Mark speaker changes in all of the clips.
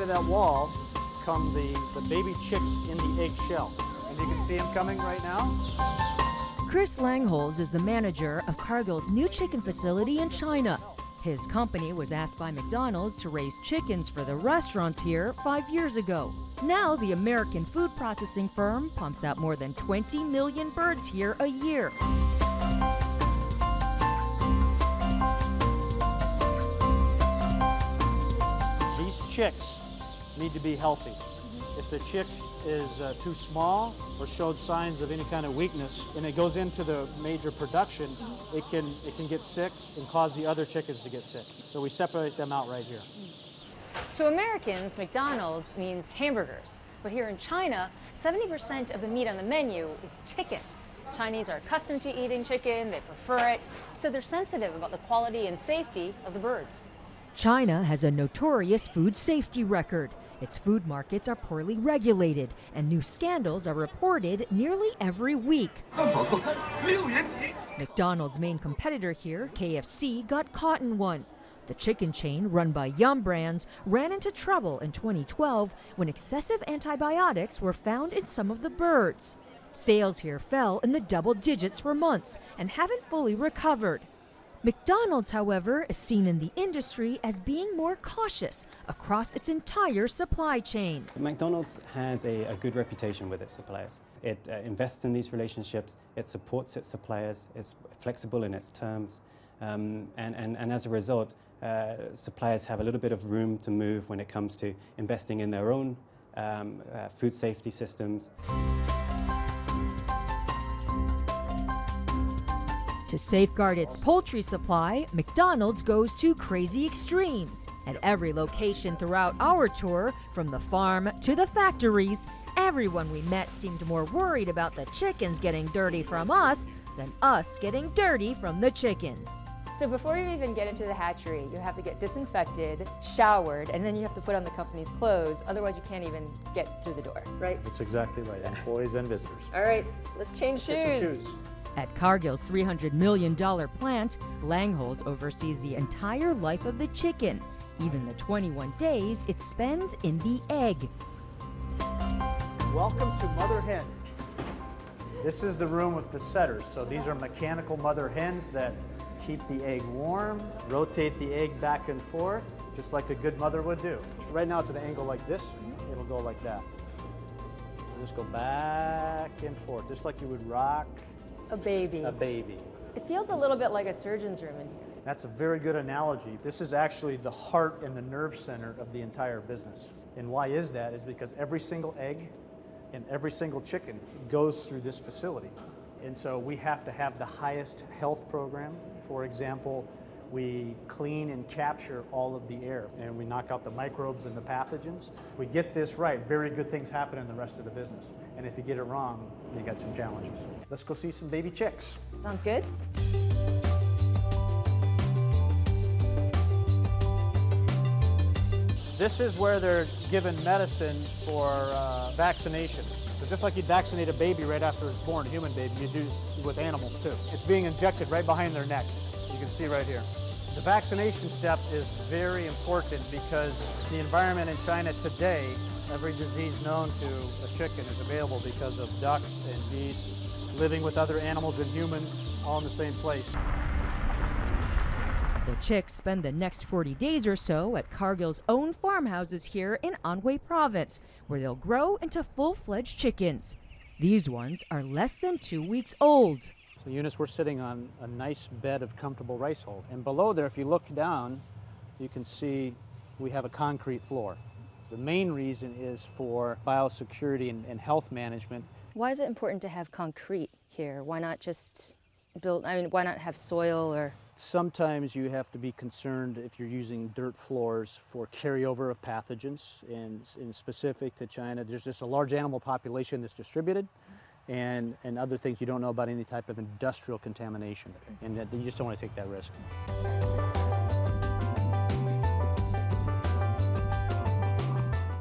Speaker 1: side of that wall come the baby chicks in the egg shell. And you can see them coming right now.
Speaker 2: Chris Langholz is the manager of Cargill's new chicken facility in China. His company was asked by McDonald's to raise chickens for the restaurants here 5 years ago. Now the American food processing firm pumps out more than 20 million birds here a year.
Speaker 1: These chicks need to be healthy. If the chick is too small or showed signs of any kind of weakness and it goes into the major production, it can get sick and cause the other chickens to get sick. So we separate them out right here.
Speaker 3: To Americans, McDonald's means hamburgers. But here in China, 70% of the meat on the menu is chicken. Chinese are accustomed to eating chicken, they prefer it, so they're sensitive about the quality and safety of the birds.
Speaker 2: China has a notorious food safety record. Its food markets are poorly regulated, and new scandals are reported nearly every week. McDonald's main competitor here, KFC, got caught in one. The chicken chain, run by Yum Brands, ran into trouble in 2012 when excessive antibiotics were found in some of the birds. Sales here fell in the double digits for months and haven't fully recovered. McDonald's, however, is seen in the industry as being more cautious across its entire supply chain.
Speaker 4: McDonald's has a good reputation with its suppliers. It invests in these relationships, it supports its suppliers, it's flexible in its terms, and as a result, suppliers have a little bit of room to move when it comes to investing in their own food safety systems.
Speaker 2: To safeguard its poultry supply, McDonald's goes to crazy extremes. At every location throughout our tour, from the farm to the factories, everyone we met seemed more worried about the chickens getting dirty from us than us getting dirty from the chickens.
Speaker 3: So before you even get into the hatchery, you have to get disinfected, showered, and then you have to put on the company's clothes. Otherwise, you can't even get through the door, right?
Speaker 1: That's exactly right, employees and visitors.
Speaker 3: All right, let's change shoes.
Speaker 2: At Cargill's $300 million plant, Langholz oversees the entire life of the chicken, even the 21 days it spends in the egg.
Speaker 1: Welcome to Mother Hen. This is the room with the setters. So these are mechanical mother hens that keep the egg warm, rotate the egg back and forth, just like a good mother would do. Right now it's at an angle like this. It'll go like that. Just go back and forth, just like you would rock
Speaker 3: a baby. It feels a little bit like a surgeon's room in here.
Speaker 1: That's a very good analogy. This is actually the heart and the nerve center of the entire business. And why is that? Is because every single egg and every single chicken goes through this facility. And so we have to have the highest health program. For example, we clean and capture all of the air, and we knock out the microbes and the pathogens. If we get this right, very good things happen in the rest of the business. And if you get it wrong, you got some challenges. Let's go see some baby chicks.
Speaker 3: Sounds good.
Speaker 1: This is where they're given medicine for vaccination. So just like you'd vaccinate a baby right after it's born, a human baby, you do with animals too. It's being injected right behind their neck. You can see right here. The vaccination step is very important because the environment in China today, every disease known to a chicken is available because of ducks and geese living with other animals and humans all in the same place.
Speaker 2: The chicks spend the next 40 days or so at Cargill's own farmhouses here in Anhui Province, where they'll grow into full-fledged chickens. These ones are less than 2 weeks old.
Speaker 1: So Eunice, we're sitting on a nice bed of comfortable rice hulls. And below there, if you look down, you can see we have a concrete floor. The main reason is for biosecurity and health management.
Speaker 3: Why is it important to have concrete here? Why not just build, why not have soil or?
Speaker 1: Sometimes you have to be concerned if you're using dirt floors for carryover of pathogens. And in specific to China, there's just a large animal population that's distributed. And other things you don't know about any type of industrial contamination. And you just don't want to take that risk.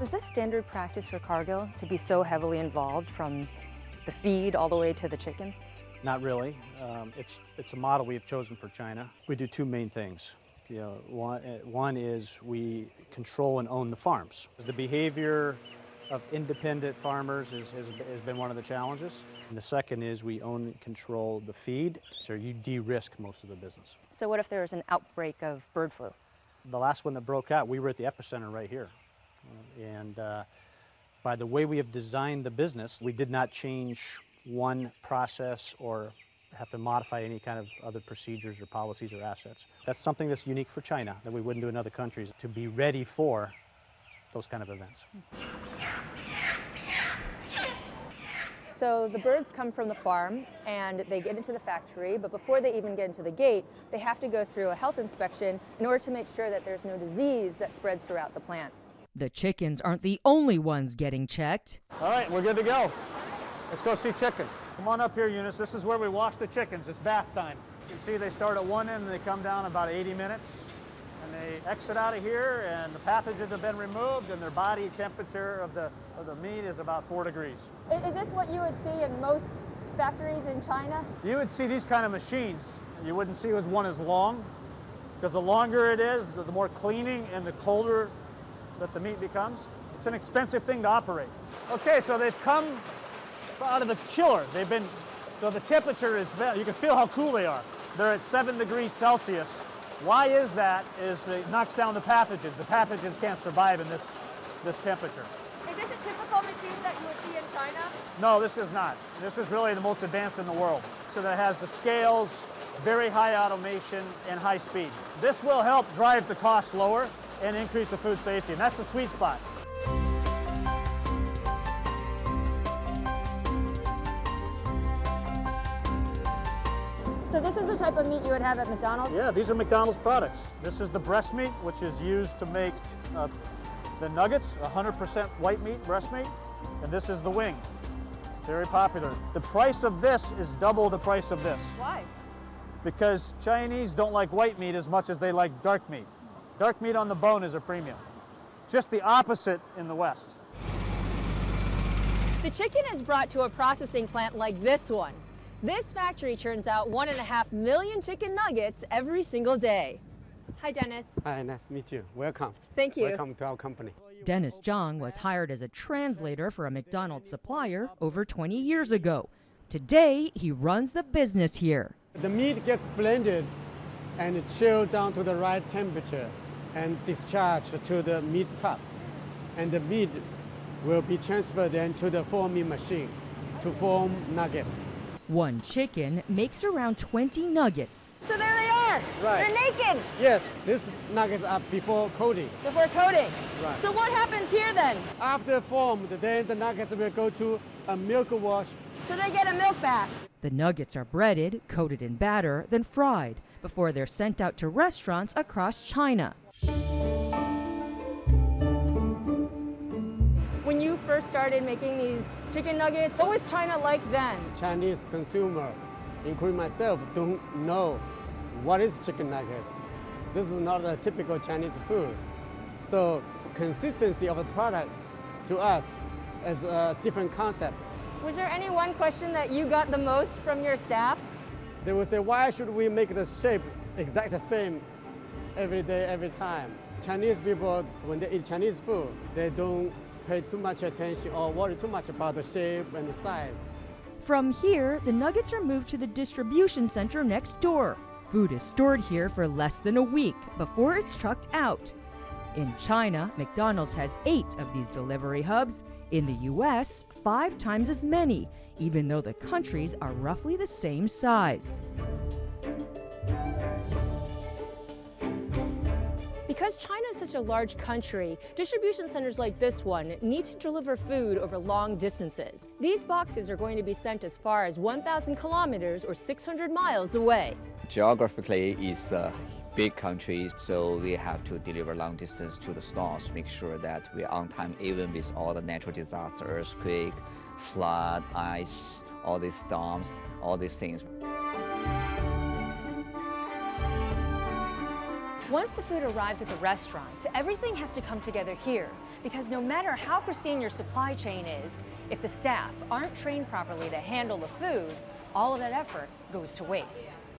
Speaker 3: Is this standard practice for Cargill to be so heavily involved from the feed all the way to the chicken?
Speaker 1: Not really. It's a model we've chosen for China. We do two main things. One is we control and own the farms. The behavior of independent farmers has been one of the challenges. And the second is we own and control the feed, so you de-risk most of the business.
Speaker 3: So what if there was an outbreak of bird flu?
Speaker 1: The last one that broke out, we were at the epicenter right here. And by the way we have designed the business, we did not change one process or have to modify any kind of other procedures or policies or assets. That's something that's unique for China that we wouldn't do in other countries, to be ready for those kind of events.
Speaker 3: So the birds come from the farm and they get into the factory, but before they even get into the gate, they have to go through a health inspection in order to make sure that there's no disease that spreads throughout the plant.
Speaker 2: The chickens aren't the only ones getting checked.
Speaker 1: All right, we're good to go. Let's go see chicken. Come on up here, Eunice. This is where we wash the chickens. It's bath time. You can see they start at one end and they come down about 80 minutes. And they exit out of here and the pathogens have been removed and their body temperature of the meat is about 4 degrees.
Speaker 3: Is this what you would see in most factories in China?
Speaker 1: You would see these kind of machines. You wouldn't see with one as long, because the longer it is, the more cleaning and the colder that the meat becomes. It's an expensive thing to operate. Okay, so they've come out of the chiller. So the temperature is, you can feel how cool they are. They're at 7 degrees Celsius. Why is that? Is it knocks down the pathogens. The pathogens can't survive in this temperature.
Speaker 3: Is this a typical machine that you would see in China?
Speaker 1: No, this is not. This is really the most advanced in the world. So that has the scales, very high automation, and high speed. This will help drive the cost lower and increase the food safety, and that's the sweet spot.
Speaker 3: So this is the type of meat you would have at McDonald's?
Speaker 1: Yeah, these are McDonald's products. This is the breast meat, which is used to make the nuggets, 100% white meat, breast meat, and this is the wing. Very popular. The price of this is double the price of this.
Speaker 3: Why?
Speaker 1: Because Chinese don't like white meat as much as they like dark meat. Dark meat on the bone is a premium. Just the opposite in the West.
Speaker 3: The chicken is brought to a processing plant like this one. This factory churns out 1.5 million chicken nuggets every single day. Hi, Dennis.
Speaker 5: Hi, nice to meet you. Welcome.
Speaker 3: Thank you.
Speaker 5: Welcome to our company.
Speaker 2: Dennis Zhang was hired as a translator for a McDonald's supplier over 20 years ago. Today, he runs the business here.
Speaker 5: The meat gets blended and chilled down to the right temperature and discharged to the meat tub. And the meat will be transferred then to the forming machine to form nuggets.
Speaker 2: One chicken makes around 20 nuggets.
Speaker 3: So there they are.
Speaker 5: Right.
Speaker 3: They're naked.
Speaker 5: Yes, these nuggets are before coating.
Speaker 3: Before coating.
Speaker 5: Right.
Speaker 3: So what happens here then?
Speaker 5: After formed, then the nuggets will go to a milk wash.
Speaker 3: So they get a milk bath.
Speaker 2: The nuggets are breaded, coated in batter, then fried before they're sent out to restaurants across China.
Speaker 3: When you first started making these chicken nuggets, what was China like then?
Speaker 5: Chinese consumer, including myself, don't know what is chicken nuggets. This is not a typical Chinese food. So consistency of the product to us is a different concept.
Speaker 3: Was there any one question that you got the most from your staff?
Speaker 5: They will say, why should we make the shape exact the same every day, every time? Chinese people, when they eat Chinese food, they don't pay too much attention or worry too much about the shape and the size.
Speaker 2: From here, the nuggets are moved to the distribution center next door. Food is stored here for less than a week before it's trucked out. In China, McDonald's has 8 of these delivery hubs. In the US, 5 times as many, even though the countries are roughly the same size.
Speaker 3: Because China is such a large country, distribution centers like this one need to deliver food over long distances. These boxes are going to be sent as far as 1,000 kilometers or 600 miles away.
Speaker 6: Geographically, it's a big country, so we have to deliver long distance to the stores, make sure that we're on time even with all the natural disasters, earthquake, flood, ice, all these storms, all these things.
Speaker 3: Once the food arrives at the restaurant, everything has to come together here, because no matter how pristine your supply chain is, if the staff aren't trained properly to handle the food, all of that effort goes to waste.